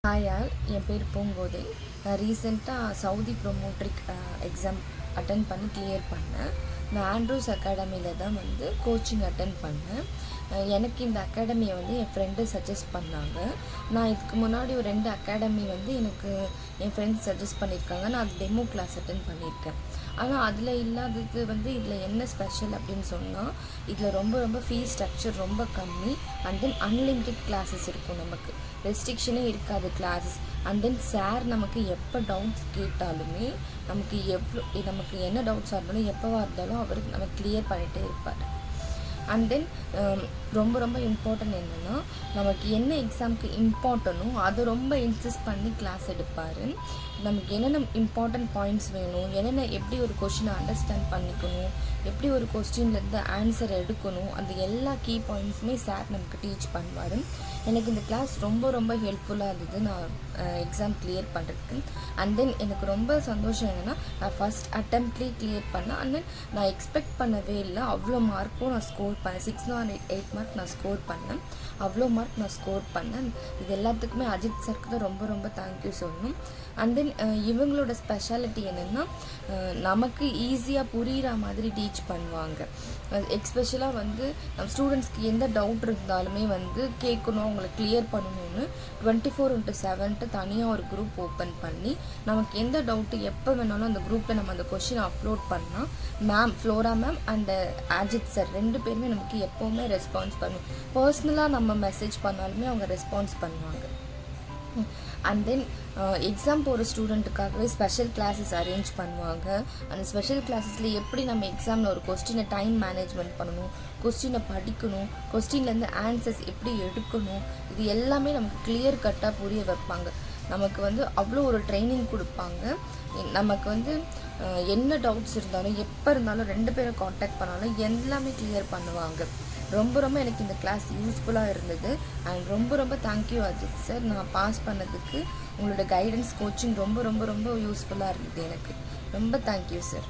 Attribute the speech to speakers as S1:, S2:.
S1: Hi all, என் பேர் பூங்கோதை. நான் ரீசெண்டாக சவுதி ப்ரொமோட்ரிக் எக்ஸாம் அட்டன் பண்ணி கிளியர் பண்ணேன். நான் ஆண்ட்ரூஸ் அகாடமியில் தான் கோச்சிங் அட்டன் பண்ணேன். எனக்கு இந்த அகாடமியை என் ஃப்ரெண்டு சஜஸ்ட் பண்ணாங்க. நான் இதுக்கு முன்னாடி ஒரு 2 அகாடமி எனக்கு என் ஃப்ரெண்ட்ஸ் சஜஸ்ட் பண்ணியிருக்காங்க. நான் அது டெமோ கிளாஸ் அட்டன் பண்ணியிருக்கேன். ஆனால் அதில் இல்லாதது இதில் என்ன ஸ்பெஷல் அப்படின்னு சொன்னால், இதில் ரொம்ப ஃபீஸ் ஸ்ட்ரக்சர் ரொம்ப கம்மி. அண்ட் தென் அன்லிமிட்டெட் கிளாஸஸ் இருக்கும். நமக்கு ரெஸ்ட்ரிக்ஷனே இருக்காது கிளாஸஸ். அண்ட் தென் சார் நமக்கு எப்போ டவுட்ஸ் கேட்டாலுமே நமக்கு என்ன டவுட்ஸாக இருந்தாலும் எப்போவா இருந்தாலும் அவர் நமக்கு கிளியர் பண்ணிகிட்டே இருப்பார். அண்ட் தென் ரொம்ப இம்பார்ட்டன்ட் என்னென்னா, நமக்கு என்ன எக்ஸாமுக்கு இம்பார்ட்டனோ அதை ரொம்ப இன்சிஸ்ட் பண்ணி கிளாஸ் எடுப்பார். நமக்கு என்னென்ன இம்பார்ட்டன்ட் பாயிண்ட்ஸ் வேணும், எப்படி ஒரு கொஷினை அண்டர்ஸ்டாண்ட் பண்ணிக்கணும், எப்படி ஒரு கொஸ்டின்லேருந்து ஆன்சர் எடுக்கணும், அந்த எல்லா கீ பாயிண்ட்ஸுமே சார் நமக்கு டீச் பண்ணுவார். எனக்கு இந்த கிளாஸ் ரொம்ப ஹெல்ப்ஃபுல்லாக இருந்தது நான் எக்ஸாம் கிளியர் பண்ணுறதுக்கு. அண்ட் தென் எனக்கு ரொம்ப சந்தோஷம் என்னென்னா, நான் ஃபஸ்ட் அட்டெம்ப்ட்லேயே கிளியர் பண்ணேன். அண்ட் தென் நான் எக்ஸ்பெக்ட் பண்ணவே இல்லை அவ்வளோ மார்க்கும் நான் ஸ்கோர் பண்ணேன். 6 or 8 மார்க் நான் ஸ்கோர் பண்ணேன். அவ்வளோ மார்க் நான் ஸ்கோர் பண்ணேன். இது எல்லாத்துக்குமே அஜித் சருக்கு தான் ரொம்ப தேங்க்யூ சொல்லணும். அண்ட் தென் இவங்களோட ஸ்பெஷாலிட்டி என்னென்னா, நமக்கு ஈஸியாக புரிகிற மாதிரி டீச் பண்ணுவாங்க. எக்ஸ்பெஷலாக நம்ம ஸ்டூடெண்ட்ஸ்க்கு எந்த டவுட் இருந்தாலுமே கேட்கணும், அவங்களை கிளியர் பண்ணணும்னு 24/7 தனியாக ஒரு குரூப் ஓப்பன் பண்ணி, நமக்கு எந்த டவுட்டு எப்போ வேணாலும் அந்த குரூப்பில் நம்ம அந்த கொஷினை அப்லோட் பண்ணால் ma'am Flora ma'am and Ajith sir 2 பேருமே நமக்கு எப்போவுமே ரெஸ்பான்ஸ் பண்ணுவோம். பர்சனலாக நம்ம மெசேஜ் பண்ணாலுமே அவங்க ரெஸ்பான்ஸ் பண்ணுவாங்க. அண்ட் தென் எக்ஸாம் போகிற ஸ்டூடெண்ட்டுக்காகவே ஸ்பெஷல் கிளாஸஸ் அரேஞ்ச் பண்ணுவாங்க. அந்த ஸ்பெஷல் கிளாஸஸில் எப்படி நம்ம எக்ஸாமில் ஒரு கொஸ்டினை டைம் மேனேஜ்மெண்ட் பண்ணணும், கொஸ்டினை படிக்கணும், கொஸ்டின்லேருந்து ஆன்சர்ஸ் எப்படி எடுக்கணும், இது எல்லாமே நமக்கு கிளியர் கட்டாக புரிய வைப்பாங்க. நமக்கு அவ்வளோ ஒரு ட்ரைனிங் கொடுப்பாங்க. நமக்கு என்ன டவுட்ஸ் இருந்தாலும் எப்போ இருந்தாலும் 2 பேரை காண்டாக்ட் பண்ணாலும் எல்லாமே கிளியர் பண்ணுவாங்க. ரொம்ப எனக்கு இந்த கிளாஸ் யூஸ்ஃபுல்லாக இருந்தது. அண்ட் ரொம்ப தேங்க்யூ அஜித் சார். நான் பாஸ் பண்ணதுக்கு உங்களோட கைடன்ஸ் கோச்சிங் ரொம்ப யூஸ்ஃபுல்லாக இருந்தது எனக்கு. ரொம்ப தேங்க்யூ சார்.